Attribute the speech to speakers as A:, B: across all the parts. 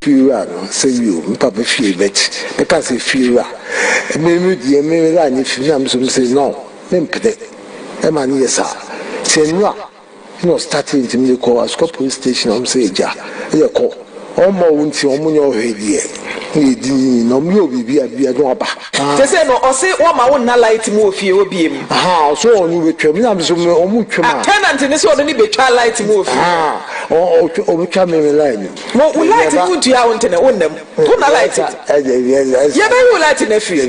A: Fira no say you papa fie bet because say fira me die me la ni fira me so say no me mpede e ma ni yesa say no starting to me call a police station am say ja e call omo wonti omo nya ohedie ni di no me obi bia do aba
B: te say no o say wo ma wo na light mu ofie obi em
A: so onu betwam na me so omo twam
B: tenant ni so oni betwa light mu ofie
A: o betwa me line
B: mo wo light mu dua won tene wonnam wo na light
A: ye
B: be wo light na fie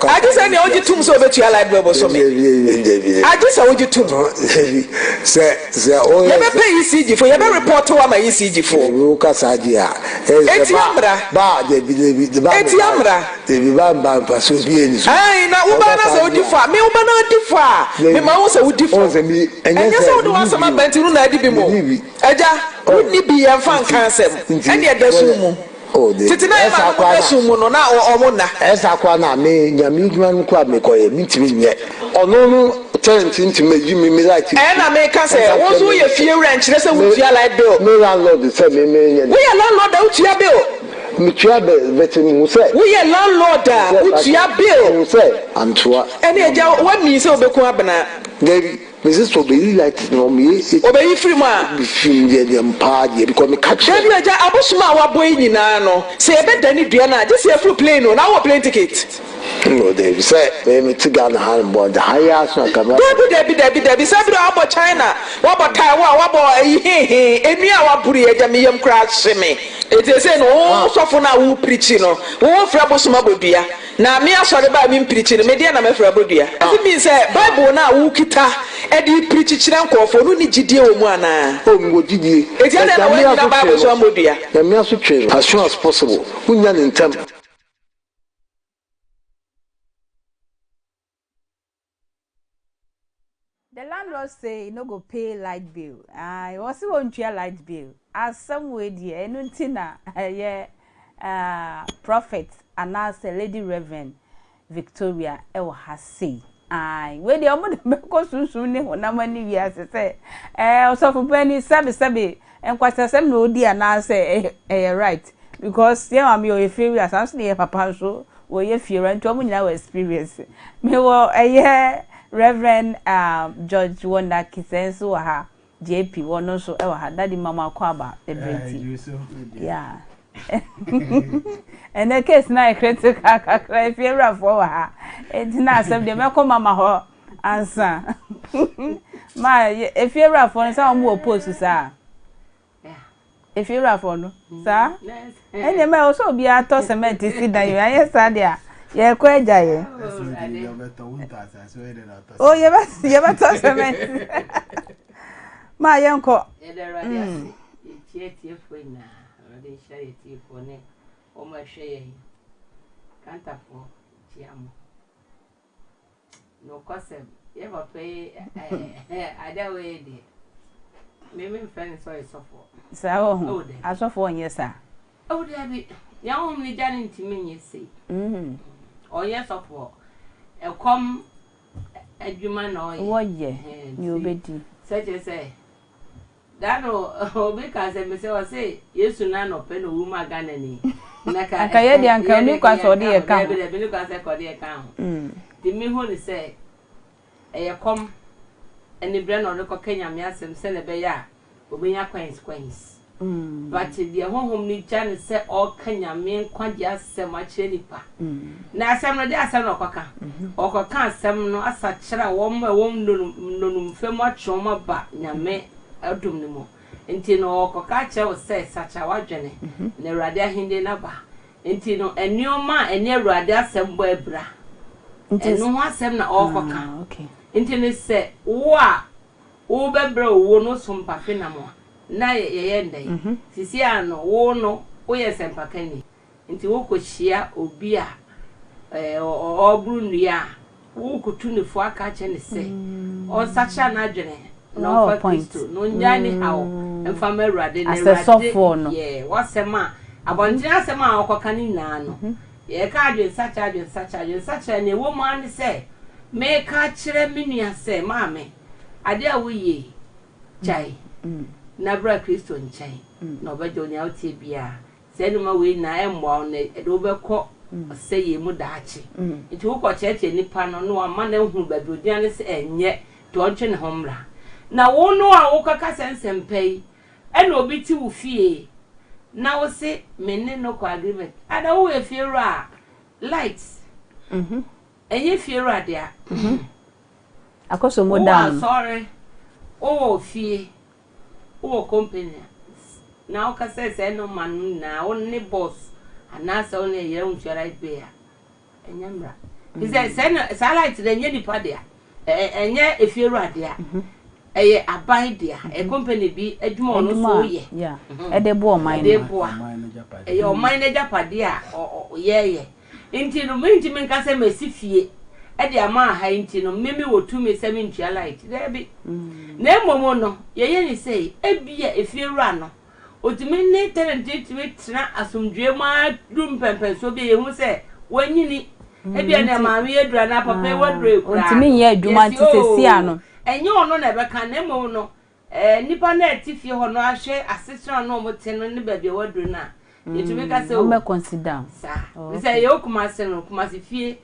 B: I just say ne oji tum so betwa light be so me I just say oji tum
A: say o
B: ye be pay ECG for ye be report wa ma ECG for
A: wo kasa dia ba de bi ba
B: etiamra
A: de bi ba paso bi eni so
B: ai na wo ba na say odi fa me wo ba na odi fa me ma wo say odi fa enye say wo do wa sama banti nu na adi bi mo eja wo ni bi ya fa nkan sem e de da su mu titi na ma ko da su mu no na omo na
A: esa kwa na me nyame dwuma nko a me koye mitimi nye ono no Tenant intimate me like it.
B: And I make us say, what's your fear ranch? Let's say, we are like Bill.
A: No landlord, say me.
B: We are landlord, out your bill.
A: Mutuabe, veteran, say.
B: We are landlord, out your bill.
A: Say, and to
B: what means so be quabana?
A: Maybe Mrs. Obey like no me,
B: obey free man,
A: the party because me catch.
B: Then I abusma wa boy in ano. Say, I bet any Diana, just a full plane on our plane ticket.
A: No, they say, me to Ghana handboard, the highest one come up.
B: Debbie, said about China, what about Taiwan, what about any our Puri, Jamium crash me. It is an old softener who preaching, oh, Frabos Mabudia. Now, me, I saw about me preaching, Mediana Frabudia. As it means, Bible now, who kita, Eddie preaching uncle for Nuni Gidio Mwana. Oh, what did you? It's a Bible Mabudia. The Masu as soon as possible. Who none in time.
C: The landlord say no go pay light bill. I also won't pay light bill. As some way dear, enuntina prophet announced a Lady Reverend Victoria has say. I where the omo the soon when na mani we as say. Also for penny sabi and quite some no dear now say right because yeah am your fear as am say papa so we ye fear and to omo experience. Me wo Reverend George Wonder Kisenso ha JP wono so e wa ha daddy mama kwaba the breti yeah and the case na critical kakra if you for ha it na asem de me ko mama ho answer ma if you for say am oppose sa if you for no sa ene me also bi ato cement si dan you aye sa dia ye ko eja ye oh ye ba to cement ma ye nko
D: ye the radio tie fo na radio share tie fo ne o ma hwe ye kanta fo tiamo no kosem ye ba pe ada we de me friend so isofo
C: sa o asofo onye sa
D: o de bi ya o mi jani ntimi nye sei oh yes of what a come adwuma na
C: oye ni obedi
D: say that no because me say yesu na no pe no wuma Ghana ni
C: aka ye di anka ni kwa so de ka
D: be ni kwa se ko de ka di mi hu ni say e come eni bre no ko Kenya me asem se le be ya obenya coins but the home ni chan say all Kenya me kwaje asem a kire nipa na asem no de asem no kwaka okoka asem no asa kire wo ma wo nonum fem a choma ba nyame adum ni mo enti no okoka kire wo say sacha wadwene na Awurade ahinde na ba enti no enioma eni Awurade asem bo ebra enu ho asem na okoka
C: okay
D: enti ne say wo bebra wo no sompa fe na mo na ye ndai sisi ano wo no wo ye sempakani nti wo kohia obi a obru nua wo kutu ne fo aka che ne se on sacha na adwene no for Kristo no nyane hawo emfa ma Awurade ne Awurade ye wasema abonje asema okoka ni na no ye ka adwen sacha ne wo ma ne se me ka kire menua se maame ade a wo ye chai na bra Kristo nchen na obajo ni autie bia say no ma we na emwa na e do be ko say ye mu daachi nti wo ko cheche nipa no no ama na hu ba bi odian se enye to onche ne homra na wo no a wo kaka sensempei e na obi ti wo fie na wo se menne no ko agreement ada wo e fie ra lights enye fie ra dia
C: akoso mo down
D: sorry o fie o company na o ka say no man na o ne boss anasa o ne ye unchara ibe ya enyamra he say light de nye dipa dia enye efie ru dia eye aban dia e company bi adwuma ono so ye
C: yeah e de bo oman
D: eye oman na japade a ye nti no minti men ka say mesifie e de ama ha nti no meme wotumi say mentwa light there bi na emomo no ye ni say e bia efie ru ano otimi ne tenant timi tena asomdwe ma dum pempen so bi ehu se wanyini e bia na maame edura na papa wadura ekura
C: otimi ye adwuma ntitesi ano
D: enye ono na be kan na emo no nipa na atifie ho no ahwe asesra no mo te no ne ba bia wadura na yetumi ka se
C: o me consider
D: sa we say ye okuma se no kuma se fie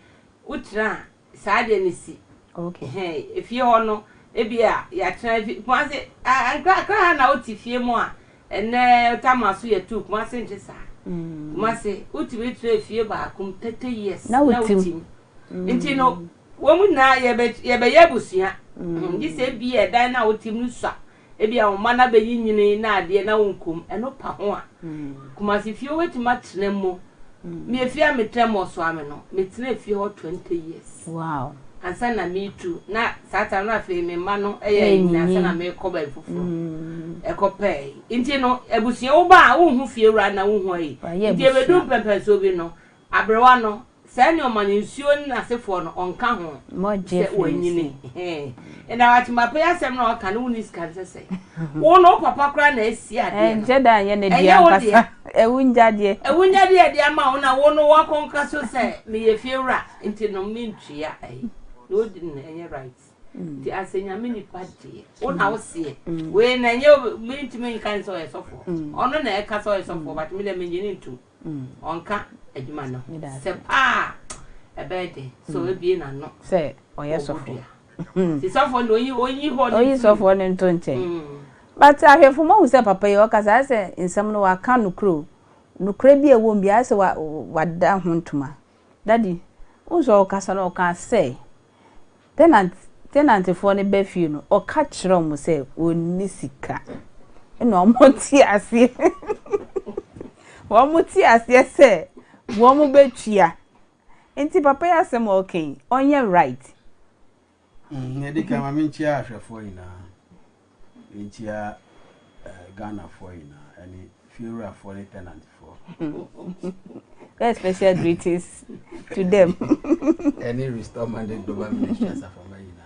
D: utra sa de nisi
C: okay
D: efie ho no e bia ya tena kuma se akra na otifie mo a ene tamaso ye tu kuma se njesa kuma se utibe tre fie ba kum 30 years
C: na utim
D: nti no wo mu na ye be yebusua ngi se bi e dan na utim nu sa e bia wo mana be yinyini na ade na wonkum eno pa ho a kuma se fie wetima tena mo me efia metremo so ame no metena fie ho 20 years
C: wow
D: ansa na me too na sata na fe me ma no eye nyina ansa na me ko ba fufu e ko pay nti no ebusia wo ba wo hu fie wura na wo hu ayi nti e be do pempe so bi no abrewa no say ni o man nsuo na sefo no onka ho
C: mo je
D: wanyini e na wati mape asem na oka no woni scan say wo no papa kra na esi ade
C: je da ye ne dia nkasa ewunjade
D: dia ma wo na wo no wakonka so say me ye fie wura nti no mentria ayi no din enye right ti asenya mini party ona wo se we na enye mentime kan so esofo ono na e ka so esofo but me le menjini ntu onka adwuma no se pa ebede so e bi na no
C: se oye sofo
D: si sofo no
C: oyi sofo no nto nche but ahwefo mo se papa ye okasa se nsam no wa ka nukre bi ewo mbi ase wada ho ntuma daddy unso okasa no ka se tenant for ne be fie no o ka kire mo se oni sika eno omoti ase wo moti ase se wo mo betua enti papa ya se mo okay onye right
E: edi ka ma minchia ahwefo ina minchia Ghana for ina any funeral for the tenant for
C: very special greetings to them
E: any restore mandate global ministers for me ina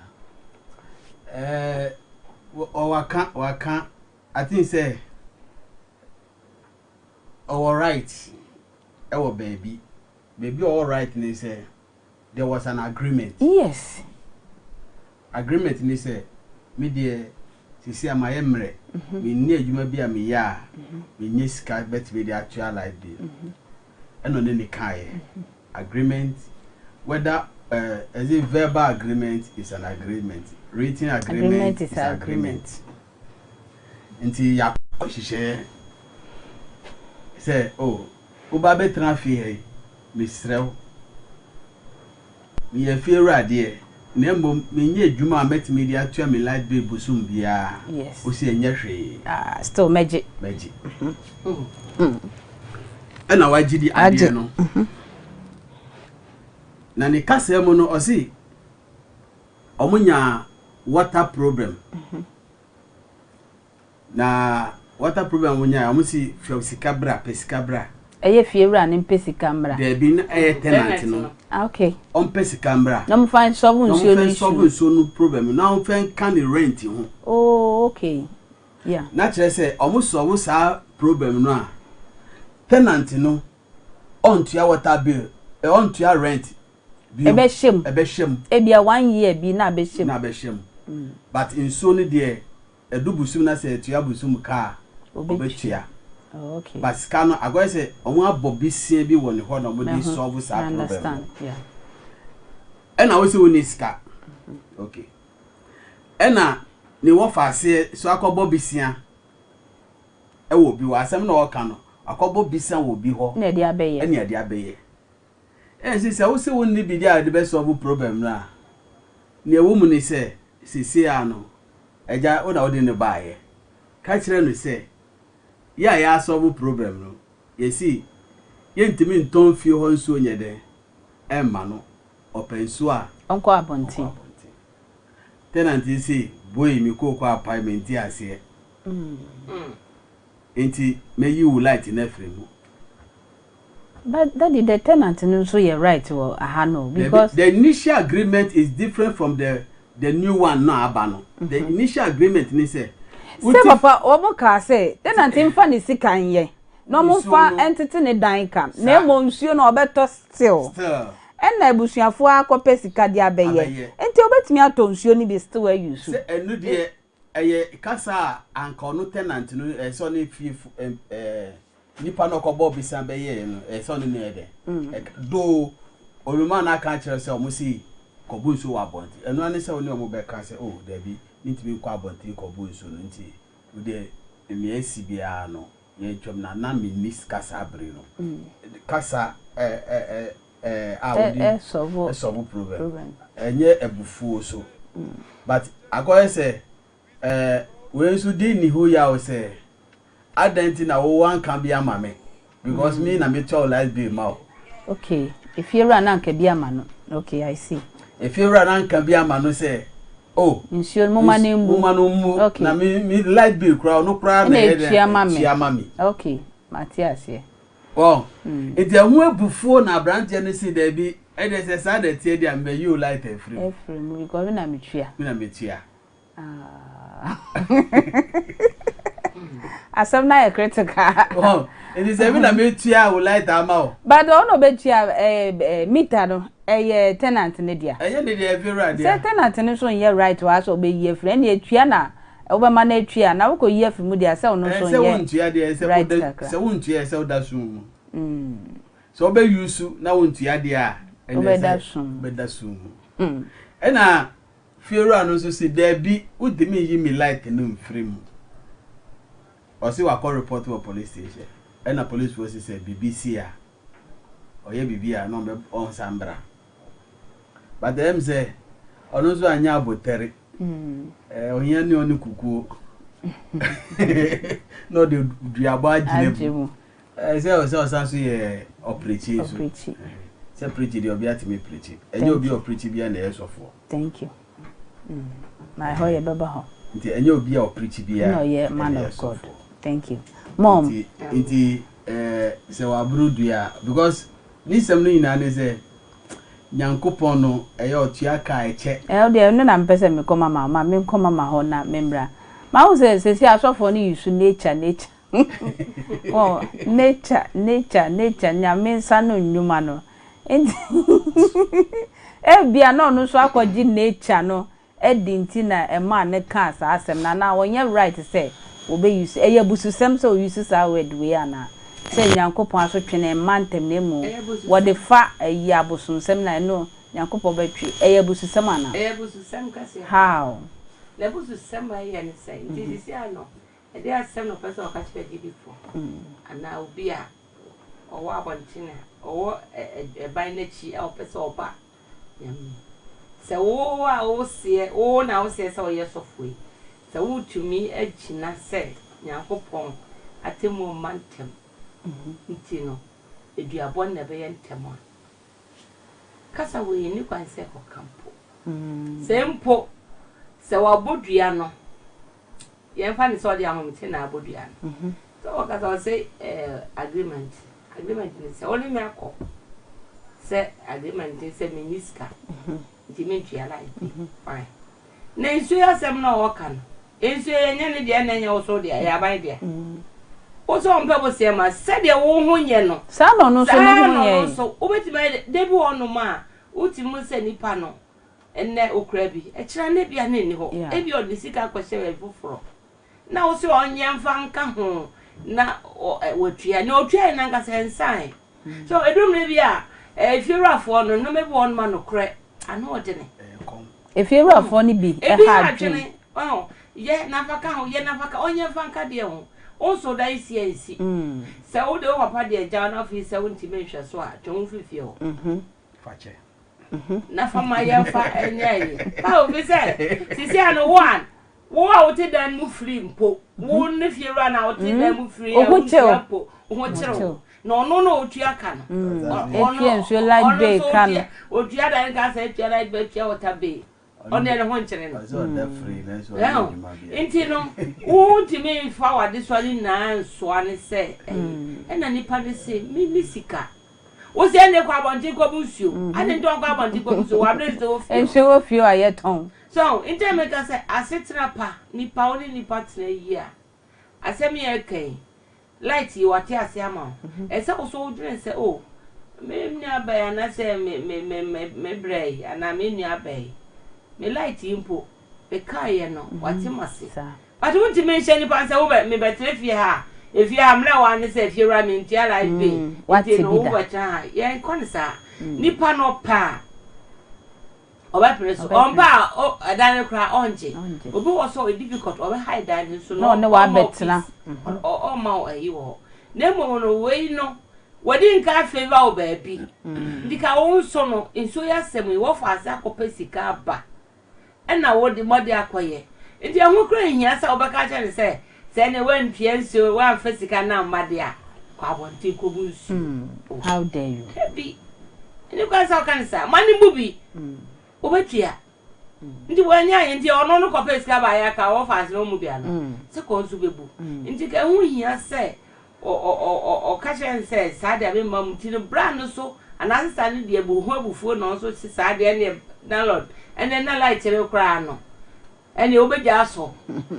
E: waka I think say all right our baby all right they say there was an agreement.
C: Yes,
E: agreement ni say me dey sisi amayemre me ni adwuma bi a me ya me ni sika bet be dey actual life dey eno ne ni kai agreement whether as a verbal agreement is an agreement, written agreement is an agreement. Nti ya hihye say oh oba betra fie misrew me ye fie rade na mbom me nye adwuma betimi dia atua me light bill busum bia
C: yes
E: o se enye hwe
C: still magic
E: ana wagidi ade no na ne kasa mu no o si omunya water problem na water problem omunya omusi fiosika pesika
C: eye fiewura ne pesika mbra
E: de bi na tenant no
C: okay
E: on pesika mbra
C: no mo find solve
E: no problem na on fen can rent ho
C: oh okay yeah
E: na kire say omuso sa problem no a tenant no on to your water bill on to your rent
C: ebe shem ebia 1 year bi na be shem
E: but in so ne de edubusum na say to your busum car obetua
C: Okay.
E: But scan I go say omo abobi sie bi woni ho na mo dey solve sa problem.
C: Understand. Yeah.
E: And I also need ska. Okay. And ni wo fa se so akobo bisia. E wo bi wa asem na wo ka no. Akobo bisia wo bi ho.
C: Na dia abeye.
E: Na dia abeye. And say wo se won ni bi dia de be solve problem na. Ni e wo mu ni se sisi ano. Eja o na wo de ne baaye. Ka kire no se ya solve problem no. Ye see ye ntimi nton fie ho nso nyede. Emma no. Open so a
C: onko abonti
E: tenant say boy mi ko apartment ase enti me you light in frame.
C: But that the tenant so you're right or no because
E: the initial agreement is different from the new one now abano. The initial agreement ni say
C: papa oboka say tenant imfa ni sika nye no mo fa entity ne dan ka na mo nsuo na obeto still na ebusuafo akopɛ sika dia bɛyɛ enti obetumi atɔ nsuo ni bi still use
E: se enu de eye kasa anka no tenant no so na fi nipa no kɔbɔ bisa bɛyɛ no so no ne de do oluma na aka kyerɛ sɛ omo si kɔbɔ nsuo wa bonti enu ane sɛ oni omo bɛka sɛ oh dabi nitimi kɔ abonti kɔbɔ nsuo no nti wo de emi esi bia no ye twam na mi nis kasa abre no kasa solve problem. Enye ebufu so. But agoye say we so dey ni ho ya o say adenti na wo wan kan bia mame because me na me tell life be ma.
C: Okay, if you run an kan bia ma no. Okay, I see.
E: If you run an kan bia ma no say oh
C: insure mo ma na
E: mu okay. Na me light bill crowd no crowd na
C: e chia
E: mami.
C: Okay, Matthias here.
E: Oh, it a mu ebufuo na branch ne si da bi e dey say sa da tie dia mbe you light free.
C: Free because na me tua.
E: Me na me tua.
C: Asam na critical.
E: Oh, it is even na me tua wo light ama.
C: But no be tua meter no tenant ne dia.
E: Ne dia every right dia.
C: Say tenant ne so ye right wa so be ye free na tua na oba ma na tua na wo ko ye fi mu dia say no so ye.
E: Say won tua dia say won tua say da sum. So be use na won tua dia
C: be da sum.
E: Be da sum. E na fiero anu so say there be udimi yi me light no mfiri mu. O say wa call report to police station. E na police force say BBC a. Oye bibia no be on sambra. But them say onu so anya abotere. Onya ni oni kukuo. No de duaba jine. Say o sanso ye operate so. Say preach the obi atime preach. Enye obi operate bia na yesofo.
C: Thank you. My hoye baba ho.
E: Nti enye obi o preach bia.
C: No ye man of God. Thank you. Mom.
E: Nti say wa brudua because this am no ina ne say Nyankopon no eye otua ka eche.
C: De no na mpese me koma mama me koma ma ho na membra. Ma wo say si asofo no use nature. Oh, nature nyame nsa no nnuma no. Bia no so akwaji nature no edinti na ema ne ka asa asem na wonye right say obe use eye bususem so use sa word we ana. Say Nyankopon aso twene mantem na mu wo de fa ayi abosunsem na no Nyankopon betwe eye bususem ana
D: bususem kase
C: how
D: le bususem ayi ne say this ano e dey asem no person o ka che before ana obi a owo abontine owo e ban na chi e o person oba se wo a o se o na o se o yesofoi se wo tumi agina se Nyankopon atemu mantem nti no eduabon na be yentemo kasa we ni kwanse ko kampo sempo se wabodua no yemfa ni so de amomte na abodua no so kasa say agreement ni se only me akọ se agreement se miniska nti me tua like fine na isu yasem na wo kan isu yenye ne de na nya wo so de ya ban de oso on pebo se ma se de wo ho nye no
C: sa no so no ho nye
D: so obetime de bi ono ma utimu se nipa no enne okra bi e kira ne bia na ni ho e bi odisika kwese we foforo na wo se onye mfa nka ho na wotua na otua na nka se nsan so edum ne bia fiewrafo no no maybe one man no kre ana odene
C: fiewrafo ni bi ha dwen
D: ye nafaka ho ye nafaka onye fanka de ho onso da isi ansi se wo de wo papa de ja na fi se wonti menhwe so a twon fifie ho
E: fache
D: na fama ye fa enye ba o bi se sisi ano one wo a wote dan mu free mpo wo ne fiewra na wote dan mu free e wo mpo wo chero no otua ka no
C: efie nso light bay ka no
D: otua dan ka se efie light bay tia water bay on ele ho nkyere no
E: so that free na so
D: enti no wo ntimi fa wade so ani na nso ani se na nipa de se mi sika wo se ne kwa bonti ko busuo ade ndo kwa bonti ko busuo wa bre so
C: enso wo fio ayeton
D: so enti me ka se asetra pa nipa oni nipa tena yi a asemi e kai light you wate ase ama ese wo so dwen se o me nua ba na se me brei ana me nua ba me light impo be kai no wate mase but won ti mention ni pa se wo me betre fie ha efie amra wa ne se fie ra me ntia light be
C: wate
D: no wo cha ye konsa nipa no pa oba preso omba o adan kra onje obi wo so difficult oba hide dan so
C: no ne wa betna
D: o ma ayi wo ne mo no we no wadi nka favor o ba bi ndika wo so no enso ya sem wo fa asa kopesika ba ena wo di modi akoye ndi ahun kra hia sa obeka cha ne se ne wan pie nso wan fasika na made a kwa bonti ko bunsu
C: how dare you
D: bi ni kwa sa kan sa mani bubi obetia ndi wanya yin ndi ono no kopesika ba ya ka wo fa asa no mu bia no se ko nso bebu ndi ka hu hia se o ka chen se sa de be mam ti no bra no so anase sa ne de bu hu abufuo no so si sa de ne download ene na light re kra no ene obeja so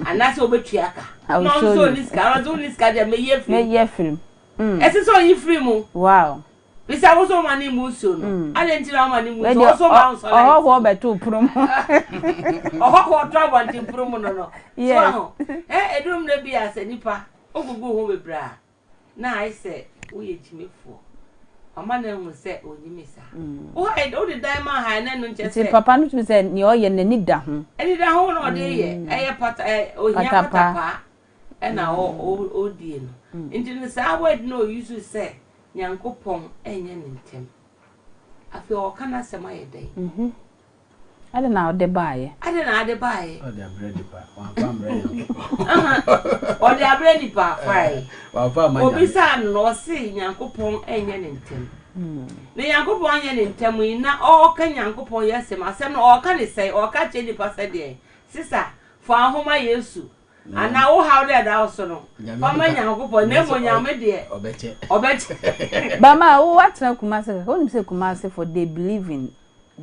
D: anase obetua ka no so niska de me ye
C: film
D: ese so yi free mu
C: wow
D: bisa wo so mani mu so no ale ntira mani mu so ma so
C: oh wo beto prom
D: oh try one thing prom no so edum na bi ase nipa ogugu ho bebra na I say wo ye jimefo mama na hu se onyimisa o de diamond high na no nche se
C: papa no tumi se ni o ye nani da ho
D: eni da ho no de ye eye pata ohia pata pa na o die no nti ne sa word no use se nyankopon enye ne ntem afi o kana sema ye dai
C: ade na ode baaye
E: ode abredi pa wan fam ready
D: ode abredi pa fai
E: wan fam
D: obisa no se nyankopon enye ne ntem ne nyankopon enye ne ntem na o ka nyankopon yesem asem no o ka ne sei o ka che ni pa se de sisa fo ahoma yesu ana wo how there da so no mama nyankopon ne mo nyame de obeche
C: bama wo watna kumase ko nim se kumase for they believe in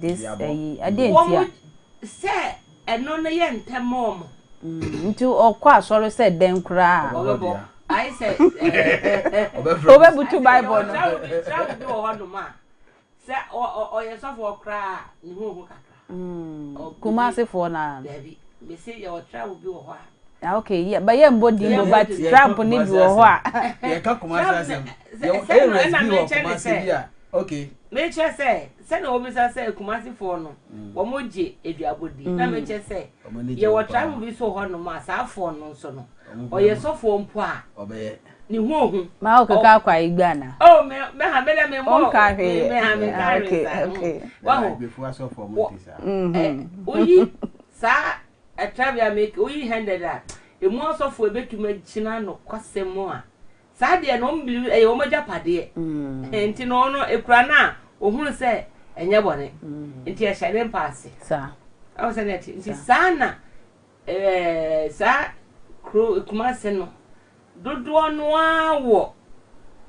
C: this adentia
D: se eno na ye ntemom
C: nti okwa asoro se den kra
D: obebo I say
C: obebutu bible no
D: travel do hono ma se o ye so for kra ni hu kakra
C: kumase for na
D: baby me say your travel bi wo ho
C: okay yeah but yeah body no but trap ni bi wo ho a
E: ye ka kumase asem ye na me kumase bia okay
D: me che se na obisa se kumase for no wo moje eduabodi na me che se ye wo travel bi so ho no ma sa for no so no o ye so for mpo a
E: obeye
D: ni hu
C: ma o kaka kwa igba na
D: oh me ha me mo me ha me carry
C: okay
E: wow before so for mo tisa
D: oyi sa a travel make oyi handed that e mo so for betuma china no kwasemo a sa de no mbili e wo maja pade enti no no ekura na ohunu se enye bone enti e shine pass
C: sa
D: I was saying enti sana sa kro kumase no dodo no awo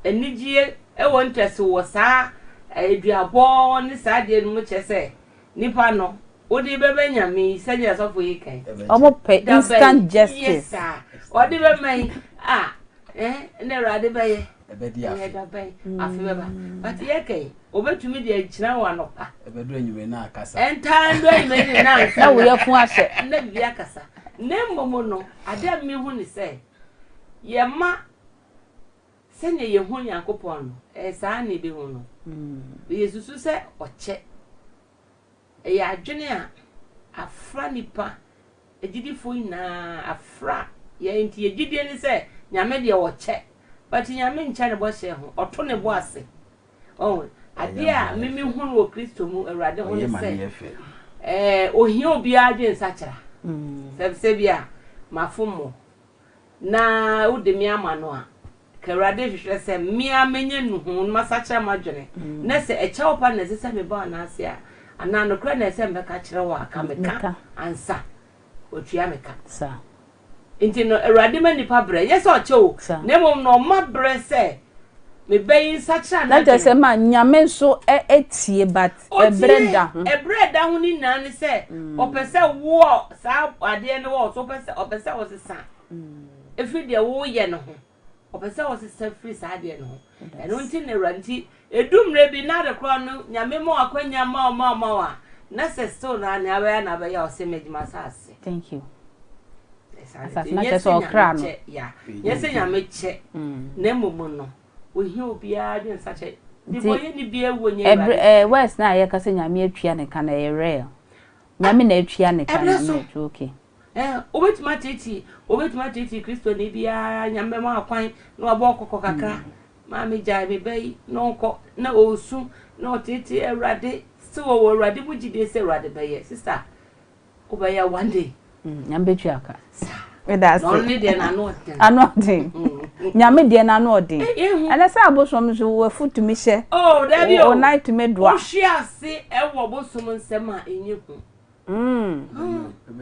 D: enijie e won tese wo sa eduabo ni sa de no mo chese nipa no odi bebe nyame sanya sofo yikai
C: omo pe instant justice
D: yes sir odi be mai ne rade be
E: ebedi afi
D: afi beba but yekai obetumi de agina wa no pa
E: ebedu enyime na akasa
D: entando enyime na akasa
C: na wo ye fu ahye
D: na bia akasa ne mmomo no ade mi hu ni se ye ma send ye hun Yankopon, as I need be one. Jesus said, or check a junior, a franny pa, a giddy na a fra, ye ain't ye gideon say, Yamedia or check, but in Yamin China was or Tony was. Oh, a dear, Mimi who will Christo move a rather only say, oh, he'll be agent such a Sabia, my fumo. Na u de mia manoa kerade hwehwe se mia menye nuhu masacha madwene na se echa opa na se me ba na ase a ana no kra na se mbeka kire wa aka meka ansa otua meka sa nti no erade mani pa bre yes o chewo na mom no ma bre se me beyin sacha na
C: that se ma nyame so etie but ebreda
D: ho ni na ne se opese wo sa ade ne wo so opese wo se sa if you wo ye no ho opese wo se free sa de no ho e no nti ne ranti edumre bi na de kro no nyame mo akwanya ma wa na se still na ne aba na ba ya o se medima sase.
C: Thank you.
D: Asas na che so kra no ya yes nyame che na mumu no wo hi obi a de sache di boye ni bi awonye
C: west na ye ka se nyame atwa ne ka na ye real nyame na atwa ne ka na me okay.
D: Obetuma titi Kristo ni bia nyambe ma akwan na obo kokko kakra ma me jai me bai no nko na osu na otiti Ewrade so wo Ewrade bugide se Ewrade baye sister obaya one day
C: nyambe tuaka that's
D: only dey na no
C: anotin nyame dey na no odin ana sa abosom so wo futu mi hye
D: there be o
C: night me doa
D: o hye ase ewo bosom nsem a enye ku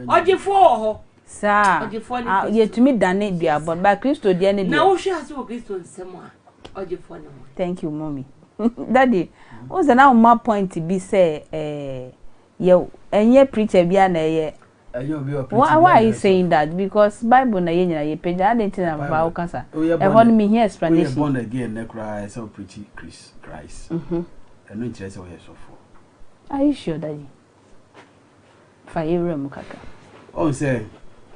D: Ojifo ho.
C: Sa. Ojifo ni. Yetumi dane duabon ba Kristo de ne de.
D: Na wo hwe ase wo Kristo nsem a ojifo ne.
C: Thank you mommy. Daddy, what's na my point be say you enye preacher bia na ye. Why are you saying that? Because Bible na ye nyina ye page I didn't know about cancer. I want me here explanation.
E: We born again na cry so preach Christ. And no interest we so for.
C: Are you sure daddy? Mukaka.
E: Oh, say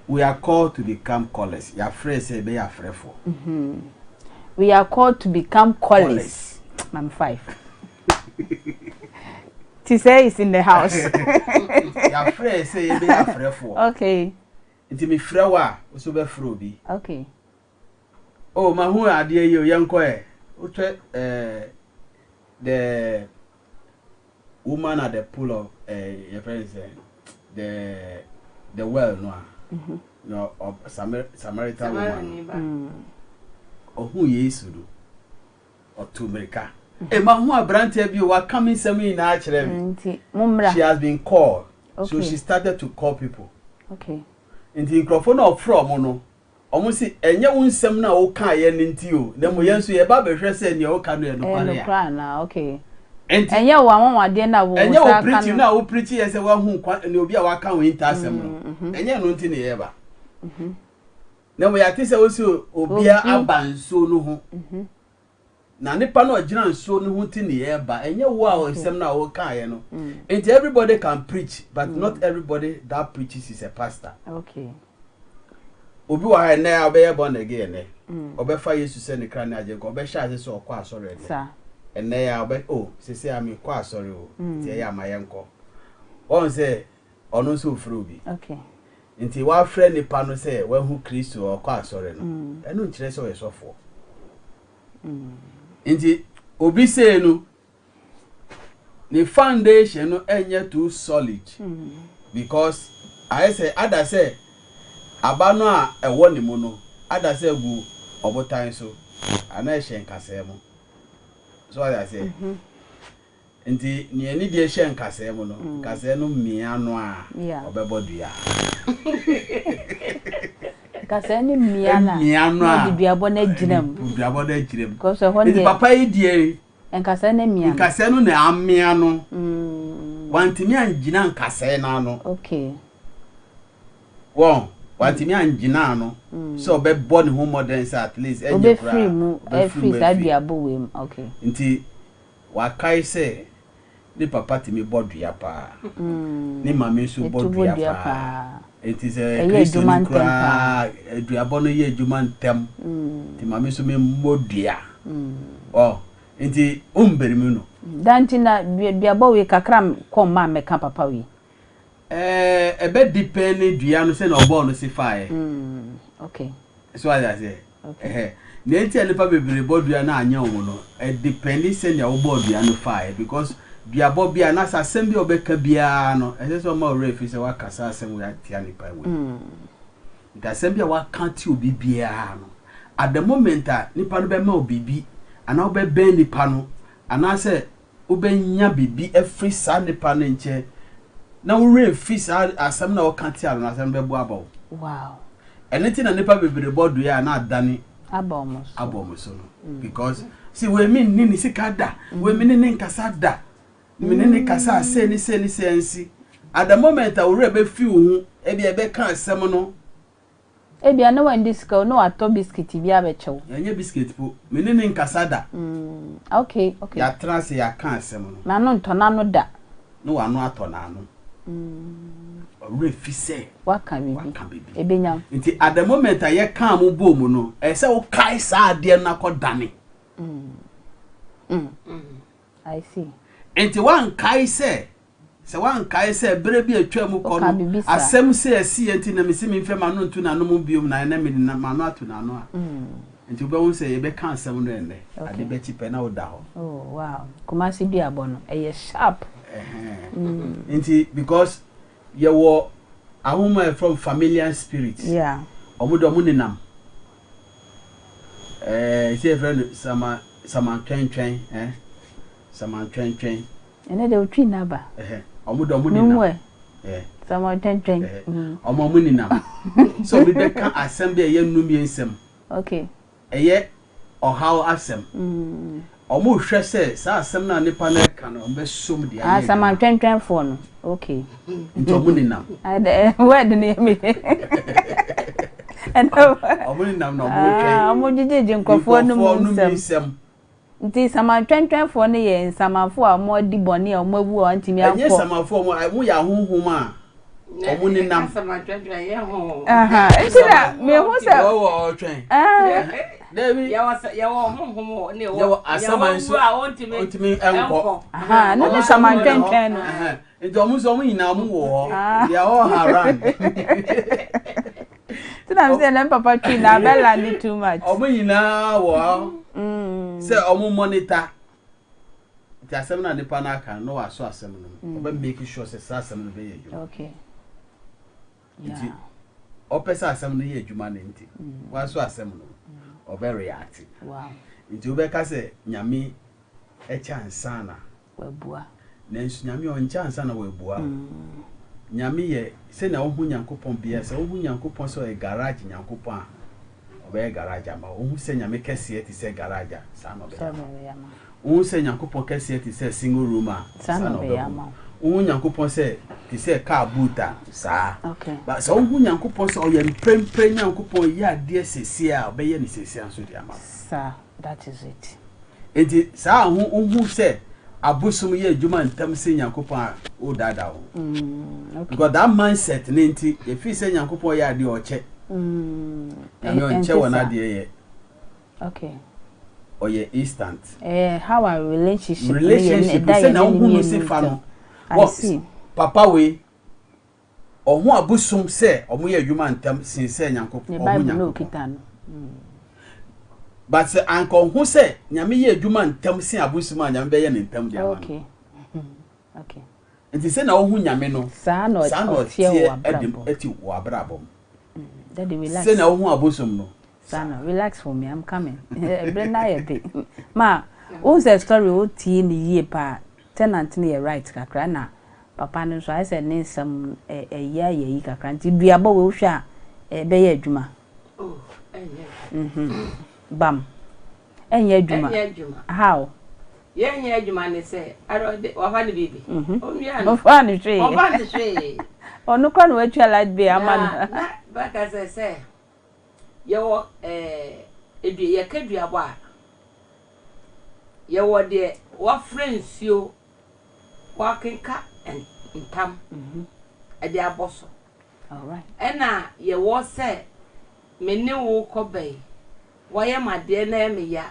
E: we are called to become callers. Your friend say be afraid for.
C: We are called to become callers. I'm 5. Tise is in the house.
E: Your friend say be afraid for.
C: Okay.
E: Inti me frewa, so be frobi.
C: Okay.
E: Oh, ma hu ade ye yanko e. Utwe the woman at the pool of your friend say the well no no of Samaritan woman who yesu do or to America e ma hu abrante bi wa coming semi na a kire me she has been called so she started to call people
C: okay
E: inti microphone of from no omo si enye wo nsem na wo ka ye nti o na mo yenso ye ba behwe se ne wo ka no e no kware
C: na okay enye wo anwade na wo
E: enye wo preach na wo preach ye se wa hu ne obi a wa ka wo intasem no enye no nti ne ye ba na mo ya tese wo si obi a abanso no ho na nipa no agina nso no ho nti ne ye ba enye wo a nsem na wo ka ye no and everybody can preach but not everybody that preaches is a pastor.
C: Okay.
E: Obi wa na obeye born again ne obefa Yesu se ne kra na aje ko obehya ase so okwa asore ne
C: sa
E: ene ya obe sese ami kwa asore o tie ya mayenko won se onu so ofro bi
C: okay
E: nti wa frɛ nipa no se wa hu Kristo okwa asore no enu nkire se o yesofo nti obi se no the foundation no enye too solid because I say ada say abano a ewo ni mu no ada say gu obotan so ana ehye nkasem so I say nti ni ani de ehye nkasem no nkasem no mia no a obebodua
C: nkasem ni mia na di duabo na ginam because when
E: papa yi die
C: nkasem na mia
E: nkasem no na amia no wantimi angina nkasem na no
C: okay
E: won wantimi angina no so be born home modern at least
C: enye kra free that duabo we okay
E: nti wa kai say ni papa timi bodua pa ni mama so bodua pa it is a Christian kra duabo no ye adwuma ntem ti mama so me modua Oh, nti umberimu no.
C: Dantina duabo we kakram kom ma meka papa we.
E: Ebe depend dua no se na obo no si fae.
C: Okay.
E: So I say. Okay. Na enti anipa bebere bodua na anya wo no. Depend se na obo dua no fae because duabo bia na sa sem bi obeka bia no. Ese so ma ore fi se wakasa asem we atia nipa we. Nta sem bia wakanti obi bia no. At the moment nipa no be ma obibi ana obe ben nipa no ana se obenya bibi every sa nipa no nche na ure fi sa asem na wakanti alo na asem be bo abaw.
C: Wow.
E: Anything na nipa bebere bodu ya na adani abomo so no because see we mean ni sika da we mean ni nkasa da me ni kasa se ni sensi at the moment ure be fi hu e bia be kan asem no
C: Ebia no one disco no ato biscuit bia be chew.
E: Yenye biscuit po. Me ni nkasa da.
C: Okay.
E: Ya trans ya kan asem no.
C: Na no ntona no da.
E: No wano ato na no. Ore fi se.
C: Waka bibi. Ebenya.
E: Nti at the moment ye kan mo bo mu no, e se wo kai sa ade na ko dane.
C: I see.
E: Nti wan kai se wan kai se bere bi atwa mu ko no asem se asi enti na mesi mi mfe ma no ntu na no mu biom na me na ma no ato na no a nti be won se ye be kan asem no ene ade be chipe na oda ho.
C: Oh wow, kuma si bi abo no e sharp.
E: Nti because ye wo ahoma from familiar spirit.
C: Yeah.
E: Omudo mu ninam. Say friend sama twen sama twen
C: ene de otwi na ba.
E: Omudo mu ninam.
C: Sama twen.
E: Omo mu ninam. So we be kan assembly ye num ye nsem.
C: Okay.
E: Eye ohaw asem. Omo hwe se sa asem na nipa na ka no be som dia.
C: Ah sama twen for no. Okay.
E: Nti omo ninam.
C: Word na me.
E: Omo ninam no omo twen.
C: Omo jejeje nkofo no nsem. Nti sama twen for no ye nsamafo a mo di bone a mo awu a ntimi akọ.
E: Enye samafo mo ya honhom a omo ninam.
D: Sama twen ye ho.
C: Ntira me ho se
E: wo twen. David
D: ya wo honhom ne wo.
E: Ya asama nso
D: a ontimi
E: enko.
C: No sama twen no.
E: Nti omo so omo nyina mo wo ho. Ya ho haran.
C: Tina me say na papa twi na bella ni too much.
E: Omo nyina wo. Say omo monitor. Nti asem na nipa na aka no wa so asem no. Oba make sure say asem no be ye.
C: Okay.
E: Nti opesa asem no ye adwuma na nti. Wa so asem no. Oba react.
C: Wow.
E: Nti oba ka say nyame e chansa na
C: wabua.
E: Na nsu nyame on chansa na wabua. Nyame ye se na ohu nyankopon bia se ohu nyankopon so e garage nyankopon a oba garage ama ohu se nyame kese ti se garage sa no be ama ohu se nyankopon kese ti se single room a sa no be ama ohu nyankopon se ti se car boot a sa
C: okay
E: but so ohu nyankopon so oye prempre nyankopon ye ade sesi a oba ye ni sesi anso di ama
C: sa that is it
E: enti sa ohu se abusum ye adwuma ntam se nyankopon o dada ho okay because that mindset nenti if you say nyankopon ye ade o che and you che wona de ye
C: okay
E: oye instant
C: how our relationship
E: say na ohunu se fa no what papa we ohun abusum se omo ye adwuma ntam sin se nyankopon ohun nyankopon but say anko hu se nyame ye adwuma ntam sin abusum a nyame be ye ntam dia
C: okay okay
E: nti se na ohun nyame no
C: sa no
E: tie eti wo abrabom
C: that relax
E: se na ohun abusum no
C: sana relax for me I'm coming Brenda ye ma who's a story o tie ni ye pa tenant ni ye right kakra na papa no so I said ni some year ye kakra nti duaba we hwa be ye adwuma bam enye adwuma how
D: yenye adwuma ne se arode wa fa ne bibi onwia
C: no fa ne hwe
D: o fa ne hwe
C: onu kwa no watwa light be ama
D: ba ka se yewo edu ye kaduabo a yewo de wa friendsio wa kenka ntam ade aboso
C: all right
D: ena yewo se me ne wo kobai wa ye made na me ya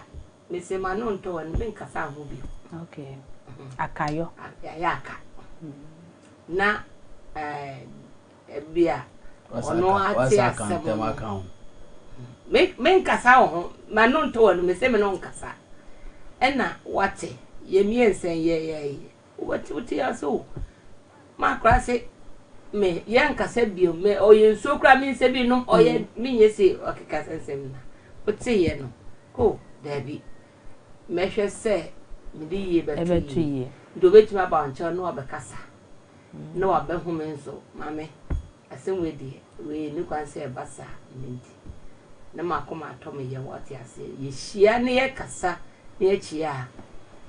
D: me say ma no nto wan me nkasa ho bi
C: okay akayo
D: ayaka na bia ono ati asem me nkasa ho ma no nto wan me say me no nkasa ena wate ye miensen ye wati aso ma krase me ye nkasa bio me oye nso kra me nse bi no oye me yesi okeka sensem na wati ye no ko dabi me hwe se me di ye betu ye do betima ba ncha no obekasa no abehu me nso mame asem we di we ni kwanse e basa nti na makoma to me ye wati ase ye hia ne ye kasa ne chia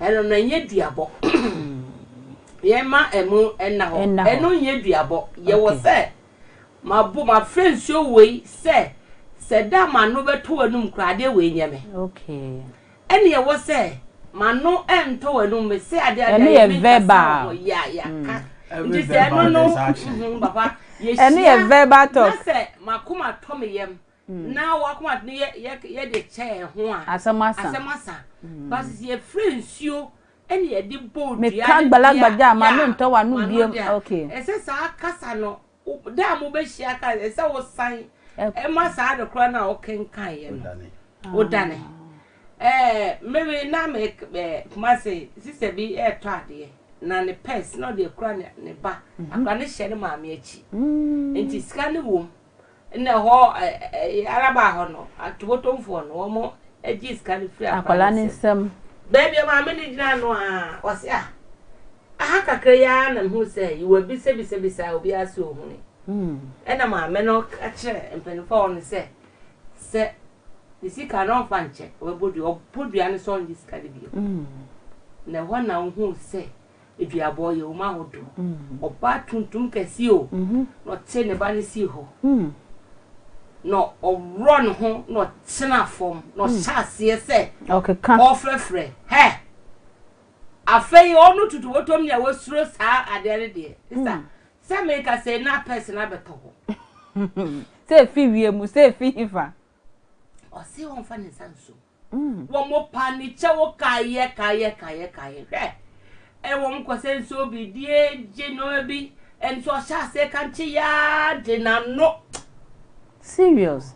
D: eno na nye duabo ye ma emu enna ho eno nye duabo ye wo se ma friends yo we se da ma no beto anum krade we nyeme
C: okay
D: ene ye wo se ma no ento anum me se ade
C: ene ye verbal
D: ya ka nti se no papa ye
C: ene ye verbal talk
D: na se makoma to me yem na wakoma ne ye de che ho a asemasa basi ye friends yo ene ye di bold
C: ya me kan balagbaja ma no nto wa no biem okay
D: ese sa kasa no da mo be hia ka ese wo san e ma sa de kro na o kenkan ye no o dane maybe na me kuma say sister bi to ade na ne pes no de kro ne ba akra ne hye ne ma me achi enti sika ne wom na ho araba ho no atobotomfo no wo eji sika ne free
C: akwala ne nsam
D: baby ma me ni gina no a o se aha kakra ya na hu se iwe bi se obi aso ohuni ena ma me no a kire empenifo no se the sika no fanche we bodua ne so on this card bi na ho na hu se eduabo ye o ma hodo oba tuntum kesi o no te ne ba ne si ho no run ho no tsena form no chase se
C: okay kan
D: ofrefre he afei onu tutu wotom ya wosuro sa adere de isa se me ka se na person abeto ho
C: se fi wiemu se fi ifa
D: o se won fa ne sanso wo mo pani che wo kaye he e wo mo kwase nso bi die je no bi enso chase kan chi ya de na no
C: serious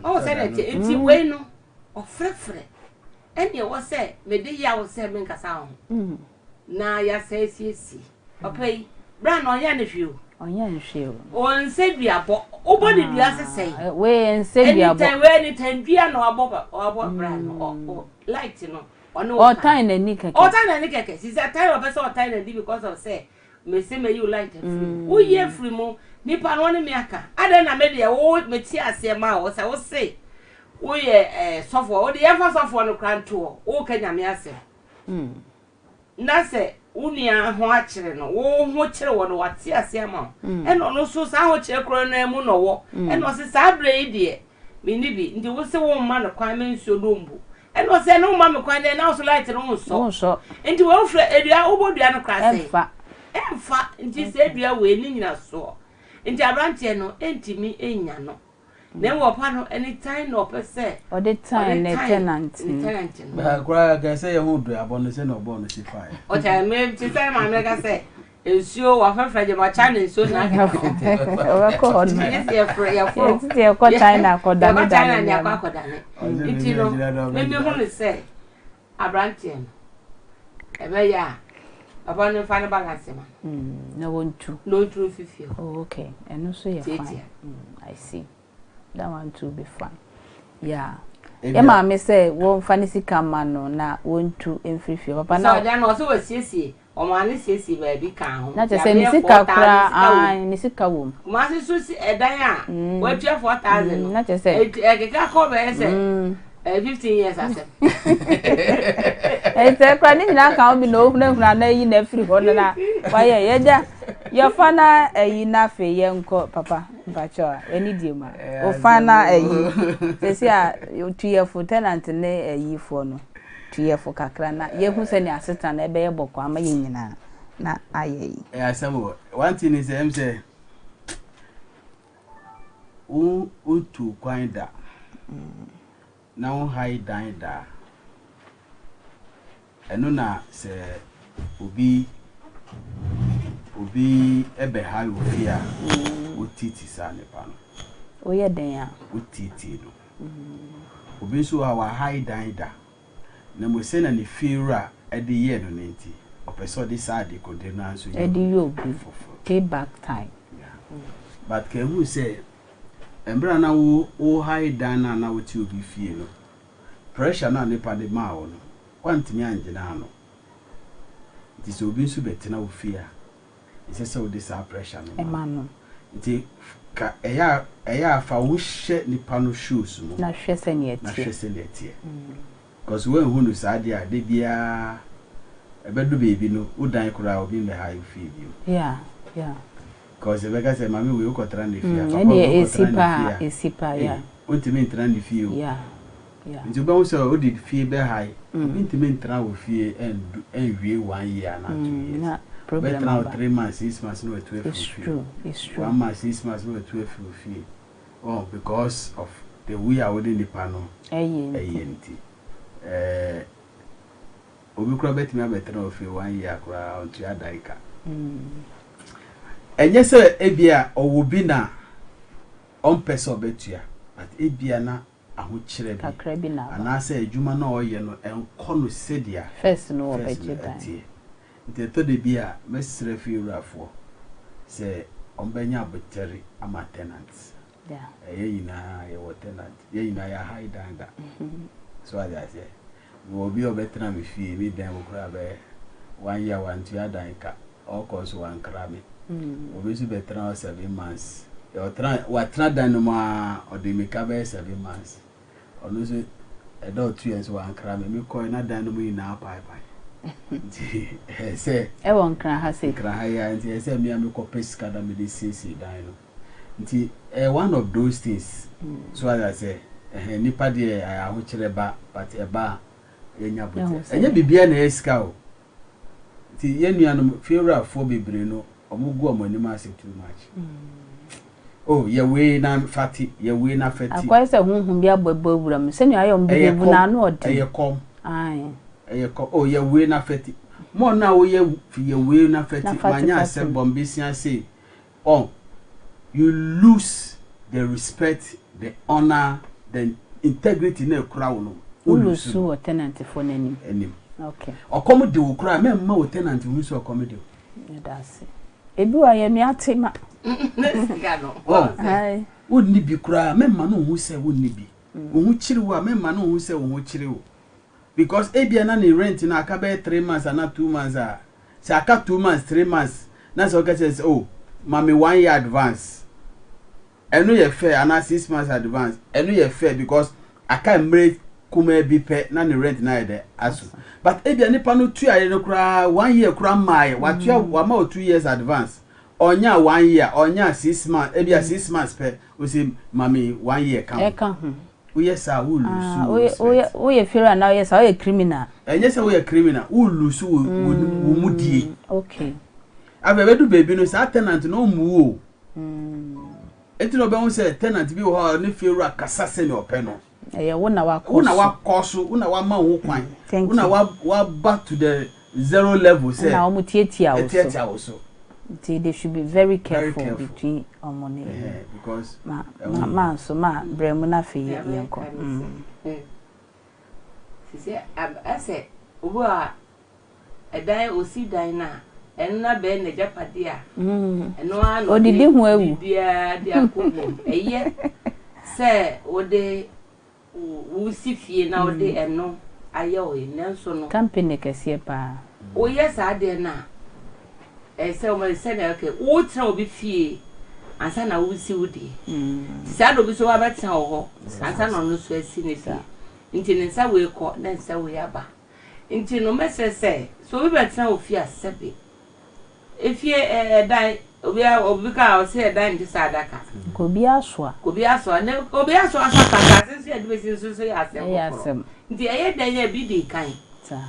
D: oh say that enti we no ofrefre ene wo say me de ya wo say me nkasa ho na ya say siesi okay bra no ya ne hwio
C: onya nhwio
D: on se duabo obodi dua sesei
C: we nse duabo
D: any time dua no abo bra no light no ono
C: o time na ni keke
D: si say time of person time na di because of say me say me you light free wo ye free mo nipa no ne me aka ada na me de wo me ti ase ma wo say wo ye sofo wo de ye fa sofo no kranto wo kanya me ase na se unia ho akire no wo ho kire wo no wate ase ma e no no so sa ho kire kro na mu no wo e no se sa bre de me ni bi ndi wo se wo ma no kwan me nso dombu e no se no ma me kwan de na so light no so ndi wo fra edua wo bodua no krase emfa ndi se edua we ni nyina so ndi abrantie no entimi enya no na wo pa no anytime no pese
C: o the time ne tenant
E: ba kra ga say ho do abon se no bo no si fire
D: o ta me ti say ma me ga say ensuo wa fafra je ma cha na ensuo na ga
C: o ko on
D: yes ya fro
C: ti ko China ko da
D: ni da ni akwa da ni iti no me hu ni say abrantie no ebe ya Upon the final balance,
C: no one too.
D: No true fifty.
C: Oh, okay. And also, you're fine. I see. That one too be fine. Yeah. Yeah, mammy say, won't fancy come on, na won't too in free feel. Papa, now, then also a CC, or money CC, baby, count. Not just a Missika cry, Missika womb. Master Susie, a Diane, what you have 4,000. Not just say, I can't call 15 years, I said. It's a crying now, can't be no, in every corner. Why, yeah, your fana enough a young papa, but any dear man. O fana they say you 2 year for tenant and a ye for no 2 year for Cacrana. You who send your assistant a bear book, I'm a yin na aye.
E: Yeah, some one thing is, I'm say, to quiet that. na wo high dan da eno na se obi ebe high ofia otiti sa ne pa no
C: oye den a
E: otiti no obi so wa high dan da na mo se na ne fiura ede ye no nenti opeso de sa de ko de na so
C: ede yo bi payback time
E: but ke who say embra na wo high dan na wo ti obi fie no pressure na ne pa de ma wo no kwantimi angina no it is obi so betena wo fie a ise se wo de sa pressure no
C: ma no
E: nti ka eya fa wo hye nipa no shoes mo
C: na hwe se ne etie
E: because when hunu sa dia de bia ebedu baby no udan kura obi me high fie bi
C: yeah
E: because ebe say mami we ukotra ne fie
C: papa ko esipa yeah
E: untimi ntra ne fie o
C: yeah
E: nti ba wo so o di fie be high untimi ntra wo fie en wie 1 year na 2 years
C: problem
E: better now 3 months 6 months no 12
C: it's true
E: 1 month 6 months no 12 fie oh because of the we are within the panel ayenti obi kura betimi abetra wo fie 1 year kura ontu adaika enye se ebia owo bi na on person betua but ebia na ahokyere bi
C: kakra bi na
E: ana se adwuma na oye no enko no sedia
C: first no obeche dan
E: nti to de bia mesre fi urafo se ombenya aboteri ama tenants
C: yeah
E: yina ye wo tenant yina ya high danda so I say wo bi obetra me fi mi dan wo kura be 1 year 1 2 adanka all cause one krame obi su betra 7 months yo tra dan ma odemika be 7 months onu so edo 2 years one krame mi ko na dan mu ina pai say
C: e won kra ha say
E: kra ha ya nti say me am ko pesca da me dey dan no nti one of those things so as I say nipa de aho kire ba but e ba enya bote enya bibia na esika o nti yenuanom favorite for bebre no omugu omonim ase too much oh ye we na fati ye we na fati
C: akwa se hunhun bi abobbo wura me se nua ye ombi bu na no odi
E: ye kom
C: ai
E: oh ye we na fati mo na wo ye we na fati manya ase bombisia say oh you lose the respect the honor the integrity na kura wo no
C: lose wo tenant for nanim okay
E: okomo de wo kura me ma wo tenant hu so okomo de
C: that's it ebi wa ye nua tema
D: nesiga no
C: ai
E: wonni bi kura me ma no hu se wonni bi wo hu kiri wo me ma no hu se wo hu kiri wo because ebia na ni rent na aka be 3 months and 2 months say aka 2 months 3 months na so ka say oh mami 1 year advance enu ye fair and 6 months advance enu ye fair because aka mre kuma bi pe na ni rent na de aso but ebia nipa no tu aye no kura 1 year kura mai watua wa ma 2 years advance onya 1 year onya 6 months ebia 6 months pe o say mami 1 year come
C: e kan hu
E: we sa wo lusu
C: we fira na we sa we criminal
E: enye se we criminal wo lusu wo mudie
C: okay
E: abebedu baby no sa tenant no mu o etino be won say tenant bi wo ne fira kasa se ne ope no
C: eye wo na
E: wakoso wo na wa ma wo kwan wo na wa back to the zero level say
C: na omo tietia
E: wo so
C: they should be very careful between money
E: because
C: ma so ma bremu na fe yenko
D: si ase obo a edan osi dan na enna be na japade a eno an
C: odidi hu ewu
D: dia akobo eye se ode wo si fie na ode eno aye o nenso no
C: company kese pa
D: o yes ade na say o me say na okay wo tra obi fie ansa na wo si wudi sa do bi so wa betra wo ansa na no so asi ne fie nti ne nsa we ko na nsa we aba nti no me say so we betra o fie asebe efie dan obi ka o say dan ndi sadaka
C: ko bi aso
D: ne obi aso asaka sense edibesi so ya asem nti eye dan ya bi di kan
C: ta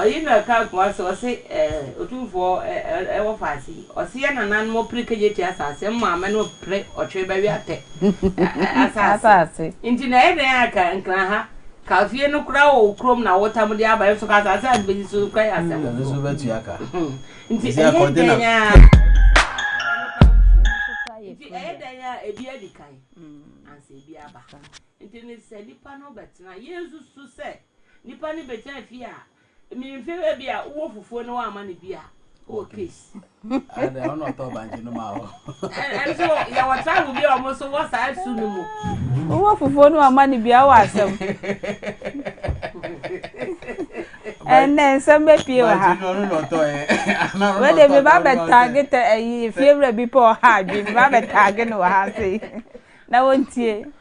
D: you know, can't was or say, two for ever fancy, or see an anan more precate as I say, mamma no play or trade baby at it. As I say, into the area can clan. Calfie no crow, chrome now, what time of the other, so as I said, be so cry as I was over to Yaka. Into the a beer decay, and say Biaba. Into the Nipano better, years to say, Nipani better fear. I mean, fair be a wolf for no money beer. Oh, kiss. I don't know about you no and so, your time will be almost so what's I soon.
C: Wolf for no money be our and then some baby or have when they be rabbit target a favorite before hard, be rabbit target or has say. Now, won't you?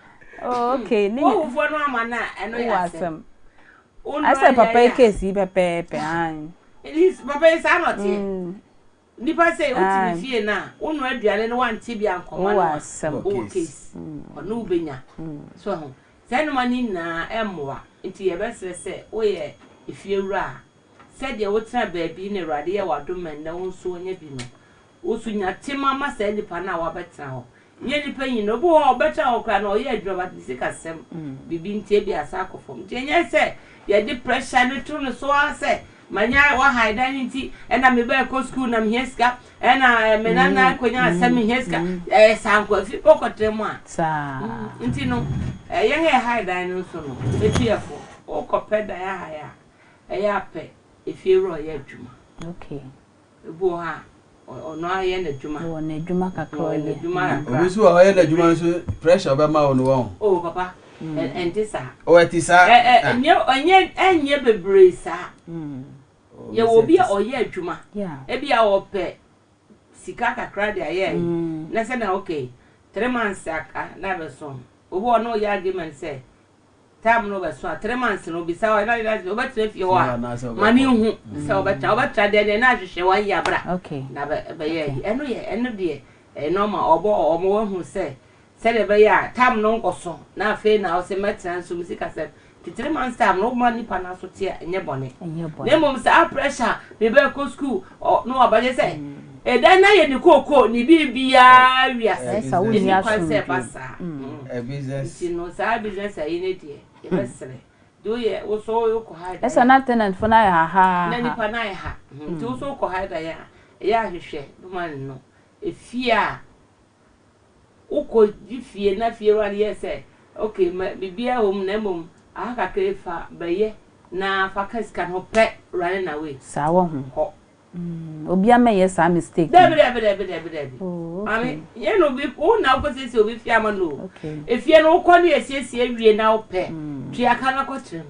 C: Okay, no for no man, and no awesome. I said, Papa, case, Papa. It is Papa, not here. Nipa say, what you fear now? One red and one tibia and command some case or no binya. So, send money na emwa into your best say, oh, yeah, if you ra. Said your would say, baby, in a radia or doom no so in your bino. Usunya Timama said the pana better. Yenny pay no more better or can or yet drop at the sick as some be being tabia saco from. Jane said, your depression return so I say. Manya wa identity and I may be a school nam heska and I menana konya semi heska sanko fi pokotrema sa intino young high dinosaur no be fearful o kopeda ya haya ya pe if you ro ya djuma okay bo ha o no aye na djuma o na djuma kakro na djuma
E: obi so aye na djuma so pressure be ma won won
D: oh papa and this
E: oh etisa
D: enye bebre sa ye will be a year juma. Yeah. Ebi a ope sika kakra de aye. Na say na okay. 3 months aka na be so. Obo no ya argument say. Time no be so. 3 months no be say na that oba tref ye wa. Mani hu. Say oba tra de na hwehwe 1 year bra. Okay. Na be ye. Eno de normal obo omo hu say. Say de be ya time no nkoso. Na fe na o say metan so musika say 3 months time no money pana so tie enye bone na mom say pressure me be go school no abaje say e dan na ye ni koko ni bibia wiase sa wo ni concept asa
E: a business
D: no sa business ayi ne die e be sere do ye wo so yo ko ha
C: esa na tenant for na ha
D: na ni pa na ha do so ko ha da ya hwehwe do man no e fia uko di fie na fie wa ye say okay bibia hom na mom aka krefa beye na fakas kan ho pe running away
C: sa wo ho obi ameye sa mistake
D: debi ami ye no bi ko na ko se obi fi ama no e fie no ko ne esiesie awie na wo pe tu aka na ko trem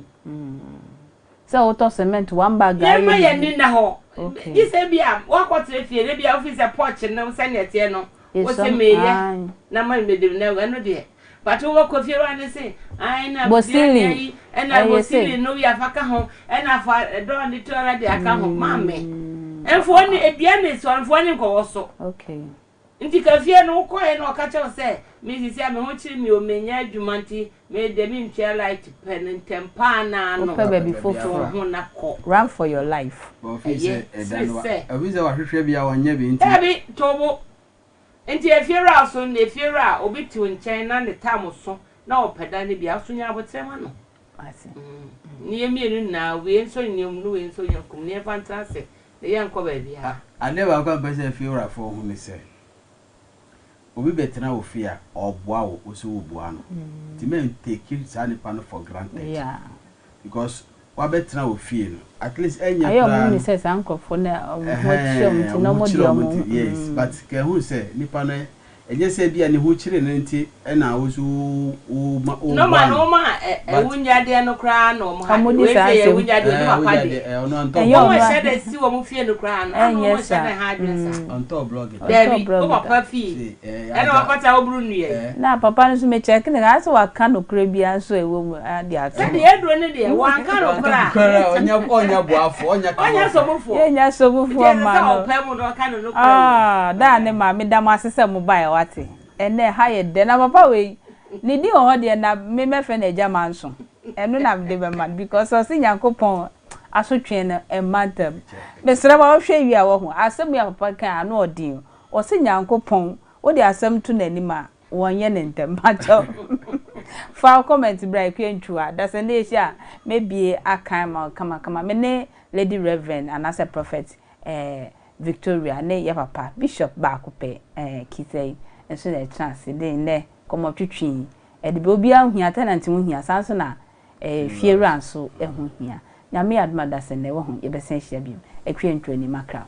C: so to cement one bag
D: ye ma ye ni na ho yi se bia wa ko tre fie ne bia office porch na se ne tie no wo se meye na ma me de na no de but we ko fie ran say ai na
C: bosili
D: and I bosili no ya faka ho and afa don the tora de aka ho mame en fo ni ebia ne so fo ni ko so
C: okay
D: nti ka fie no ko e no ka che say me sisi a me ho chiri mi o menya adwumanti me de mi ntwe light pen tempa na no
C: pe baby foforo
D: ho na ko
C: run for your life
E: office abiza wa hwehwe bia wonye bi nti
D: abi tobo nti efiera so na efiera obi ti nchen na ne tam so na opeda ne bia so nya abotrema no
C: ase
D: ni emienu na we nso nyem no we nso nyakum ne fantastic de yanko ba bia
E: ane ba kwa pese efiera fo hu ne se obi betena ofia oboa wo oso oboa no ti men take it sa ne pan for granted
C: yeah
E: because wa betena ofie no at least enya
C: ayo mo ni se sankofo na mo ti no mo di omo
E: yes but ke hu se nipa no enye se bia ne hu chire ne nti na oso
D: no ma ewunya de no kra no mo ha we se ewunya de no papa de
E: ono anto
D: mo se de si wo mo fie no kra no mo se de ha adwesa
E: onto blog
D: Debbie o papa fi e no akota obru nuye
C: na papa no so me check ne ga so wa ka no kra bia so ewo mu ade aka
D: se de edro ne de wa ka no kra
E: onya boafo onya
D: sobofo
C: enya sobofo ma no
D: o pe mu do ka no kra
C: da ne ma me da ma sese mu bai wate ene ha ye de na papa we ni di ho de na me me fe na eja manso enu na de be man because o si Nyankopon asotwe no emantem mesra ba hwe wi a wo ho asem ya papa kan ano odin o se nyankopon wo de asem to nanima wonye ne ntem pacho fa comment bra kwentwa da se na ehia maybe akan ma kama me ne Lady Reverend anase prophet Victoria ne ya papa bishop ba ko pe kisei enso na chance de ne komo twetwi de be obi ahua tenant hu hia sanso na fie ranso ehu hia nyame adma da se ne wo ho ye besen hia bi ekwentwa ni makra